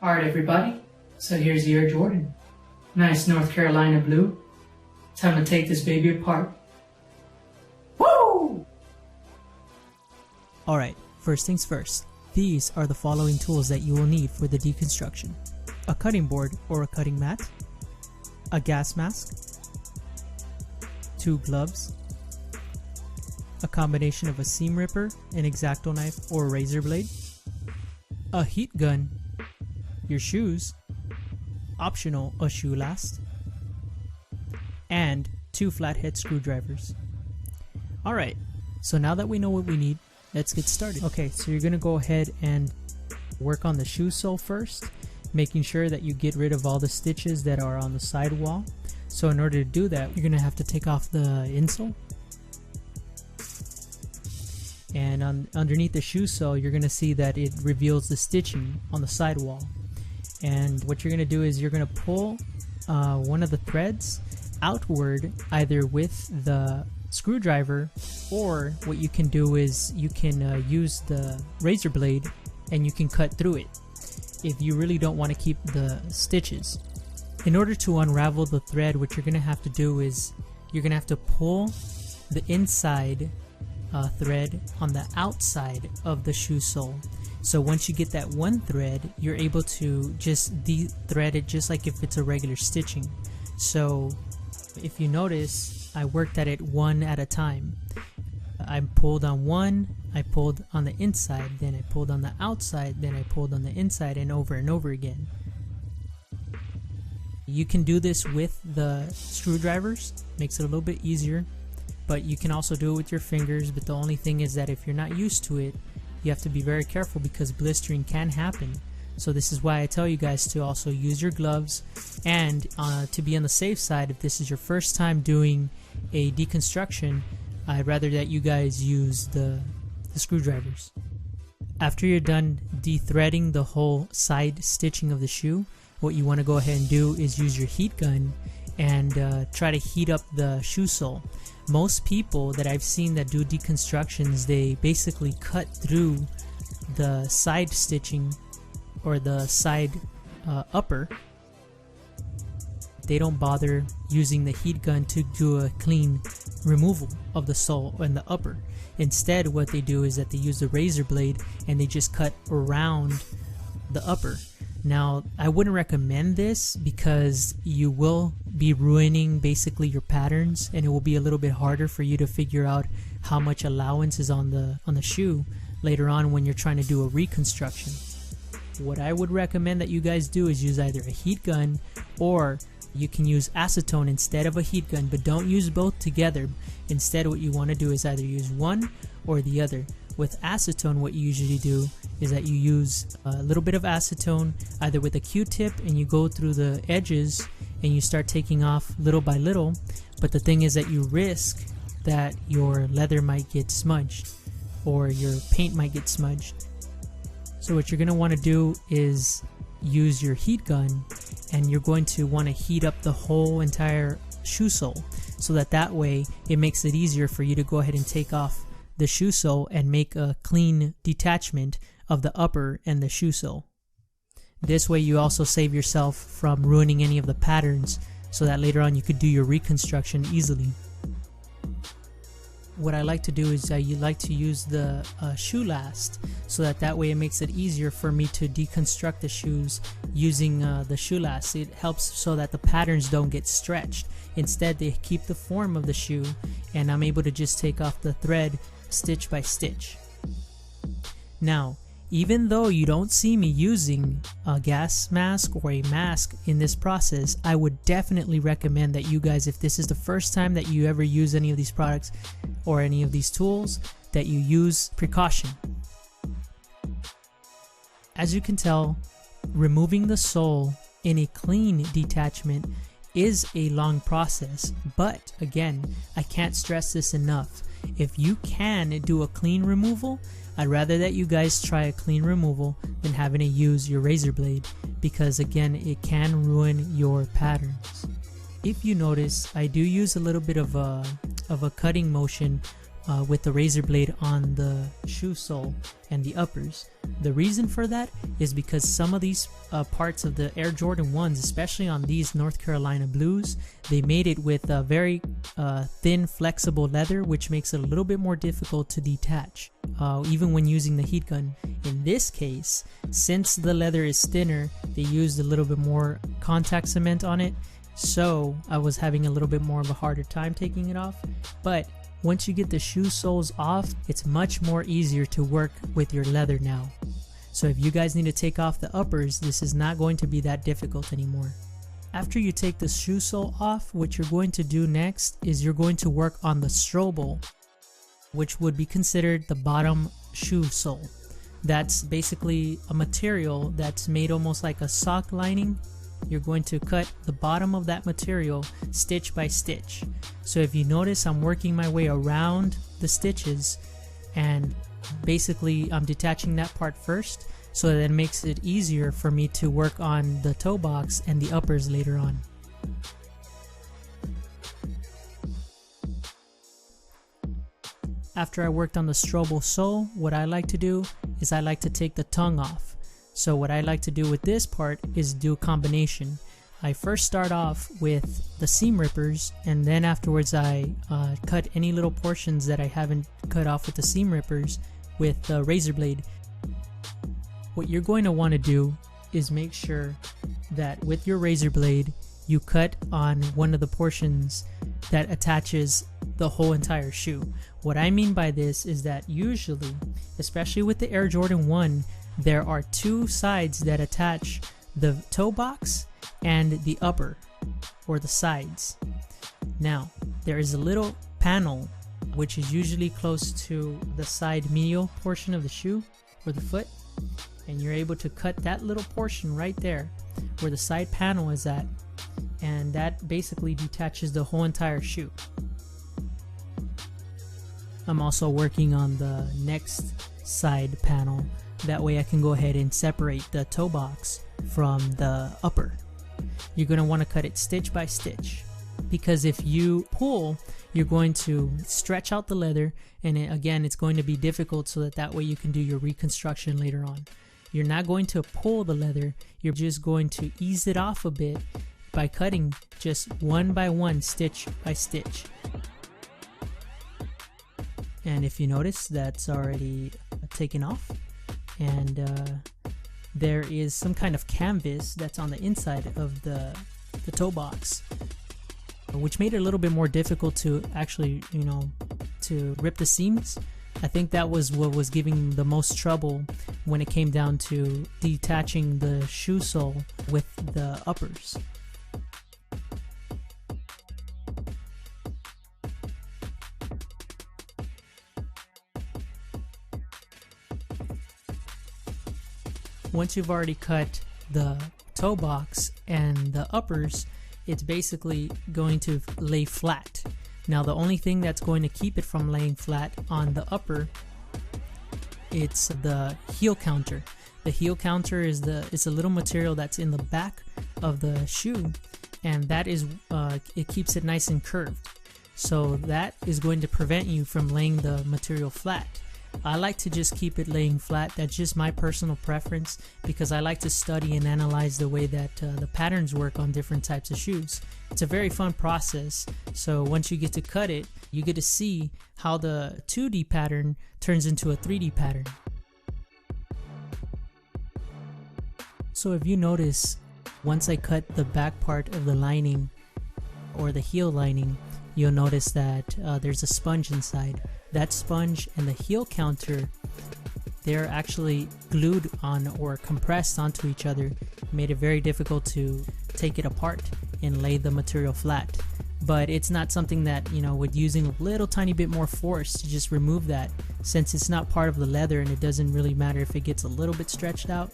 Alright everybody, so here's your Jordan. Nice North Carolina blue. Time to take this baby apart. Woo! Alright, first things first. These are the following tools that you will need for the deconstruction. A cutting board or a cutting mat, a gas mask, 2 gloves, a combination of a seam ripper, an Xacto knife or a razor blade, a heat gun, your shoes, optional a shoe last, and 2 flathead screwdrivers. Alright, so now that we know what we need, let's get started. Okay, so you're gonna go ahead and work on the shoe sole first, making sure that you get rid of all the stitches that are on the sidewall. So in order to do that, you're gonna have to take off the insole. And underneath the shoe sole, you're gonna see that it reveals the stitching on the sidewall. And what you're gonna do is you're gonna pull one of the threads outward, either with the screwdriver, or what you can do is you can use the razor blade and you can cut through it if you really don't want to keep the stitches. In order to unravel the thread, what you're gonna have to do is you're gonna have to pull the inside thread on the outside of the shoe sole. So once you get that one thread, you're able to just de-thread it just like if it's a regular stitching. So if you notice, I worked at it one at a time. I pulled on one, I pulled on the inside, then I pulled on the outside, then I pulled on the inside, and over again. You can do this with the screwdrivers, makes it a little bit easier, but you can also do it with your fingers. But the only thing is that if you're not used to it, you have to be very careful because blistering can happen. So this is why I tell you guys to also use your gloves, and to be on the safe side, if this is your first time doing a deconstruction, I'd rather that you guys use the screwdrivers. After you're done de-threading the whole side stitching of the shoe, what you want to go ahead and do is use your heat gun and try to heat up the shoe sole. Most people that I've seen that do deconstructions, they basically cut through the side stitching or the side upper. They don't bother using the heat gun to do a clean removal of the sole and the upper. Instead, what they do is that they use the razor blade and they just cut around the upper. Now, I wouldn't recommend this because you will be ruining basically your patterns, and it will be a little bit harder for you to figure out how much allowance is on the shoe later on when you're trying to do a reconstruction. What I would recommend that you guys do is use either a heat gun, or you can use acetone instead of a heat gun, but don't use both together. Instead, what you want to do is either use one or the other. With acetone, what you usually do is that you use a little bit of acetone either with a Q-tip, and you go through the edges and you start taking off little by little. But the thing is that you risk that your leather might get smudged or your paint might get smudged. So what you're going to want to do is use your heat gun, and you're going to want to heat up the whole entire shoe sole, so that way it makes it easier for you to go ahead and take off the shoe sole and make a clean detachment of the upper and the shoe sole. This way you also save yourself from ruining any of the patterns, so that later on you could do your reconstruction easily. What I like to do is you like to use the shoe last, so that way it makes it easier for me to deconstruct the shoes using the shoe last. It helps so that the patterns don't get stretched. Instead, they keep the form of the shoe, and I'm able to just take off the thread stitch by stitch. Now, even though you don't see me using a gas mask or a mask in this process, I would definitely recommend that you guys, if this is the first time that you ever use any of these products or any of these tools, that you use precaution. As you can tell, removing the sole in a clean detachment is a long process, but again, I can't stress this enough. If you can do a clean removal, I'd rather that you guys try a clean removal than having to use your razor blade, because again, it can ruin your patterns. If you notice, I do use a little bit of a cutting motion with the razor blade on the shoe sole and the uppers. The reason for that is because some of these parts of the Air Jordan 1s, especially on these North Carolina blues, they made it with a very thin, flexible leather, which makes it a little bit more difficult to detach, even when using the heat gun. In this case, since the leather is thinner, they used a little bit more contact cement on it, so I was having a little bit more of a harder time taking it off. But once you get the shoe soles off, it's much more easier to work with your leather now. So if you guys need to take off the uppers, this is not going to be that difficult anymore. After you take the shoe sole off, what you're going to do next is you're going to work on the strobel, which would be considered the bottom shoe sole. That's basically a material that's made almost like a sock lining. You're going to cut the bottom of that material stitch by stitch. So if you notice, I'm working my way around the stitches, and basically I'm detaching that part first, so that it makes it easier for me to work on the toe box and the uppers later on. After I worked on the strobel sole, what I like to do is I like to take the tongue off. So what I like to do with this part is do a combination. I first start off with the seam rippers, and then afterwards I cut any little portions that I haven't cut off with the seam rippers with the razor blade. What you're going to want to do is make sure that with your razor blade you cut on one of the portions that attaches the whole entire shoe. What I mean by this is that usually, especially with the Air Jordan 1, there are two sides that attach the toe box and the upper, or the sides. Now, there is a little panel which is usually close to the side medial portion of the shoe or the foot, and you're able to cut that little portion right there where the side panel is at, and that basically detaches the whole entire shoe. I'm also working on the next side panel. That way I can go ahead and separate the toe box from the upper. You're going to want to cut it stitch by stitch, because if you pull, you're going to stretch out the leather, and again, it's going to be difficult, so that way you can do your reconstruction later on. You're not going to pull the leather, you're just going to ease it off a bit by cutting just one by one, stitch by stitch. And if you notice, that's already taken off, and there is some kind of canvas that's on the inside of the toe box, which made it a little bit more difficult to actually, to rip the seams. I think that was what was giving the most trouble when it came down to detaching the shoe sole with the uppers. Once you've already cut the toe box and the uppers, it's basically going to lay flat. Now the only thing that's going to keep it from laying flat on the upper, it's the heel counter. The heel counter is it's a little material that's in the back of the shoe, and that is it keeps it nice and curved. So that is going to prevent you from laying the material flat. I like to just keep it laying flat. That's just my personal preference, because I like to study and analyze the way that the patterns work on different types of shoes. It's a very fun process. So once you get to cut it, you get to see how the 2D pattern turns into a 3D pattern. So if you notice, once I cut the back part of the lining or the heel lining, you'll notice that there's a sponge inside. That sponge and the heel counter, they're actually glued on or compressed onto each other. It made it very difficult to take it apart and lay the material flat. But it's not something that, with using a little tiny bit more force to just remove that, since it's not part of the leather and it doesn't really matter if it gets a little bit stretched out,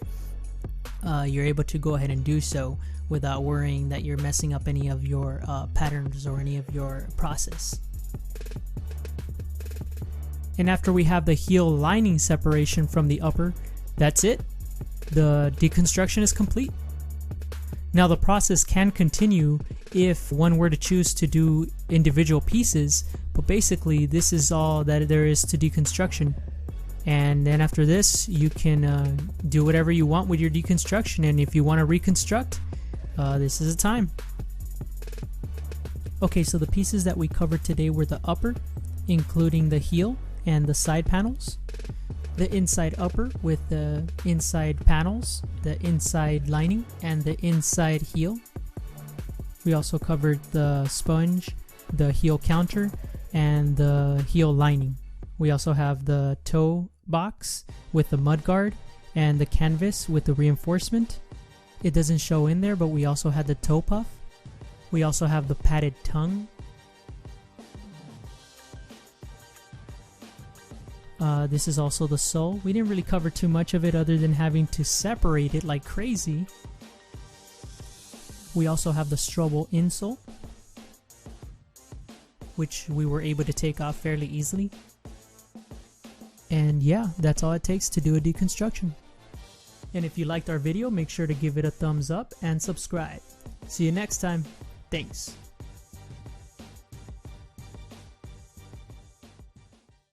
you're able to go ahead and do so without worrying that you're messing up any of your patterns or any of your process. And after we have the heel lining separation from the upper, that's it. The deconstruction is complete. Now the process can continue if one were to choose to do individual pieces, But basically, this is all that there is to deconstruction. And then after this, you can do whatever you want with your deconstruction. And if you want to reconstruct, this is the time. Okay, so the pieces that we covered today were the upper, including the heel and the side panels, the inside upper with the inside panels, the inside lining, and the inside heel. We also covered the sponge, the heel counter, and the heel lining. We also have the toe box with the mud guard and the canvas with the reinforcement. It doesn't show in there, but we also had the toe puff. We also have the padded tongue. This is also the sole. We didn't really cover too much of it other than having to separate it like crazy. We also have the strobel insole, which we were able to take off fairly easily. And yeah, that's all it takes to do a deconstruction. And if you liked our video, make sure to give it a thumbs up and subscribe. See you next time. Thanks.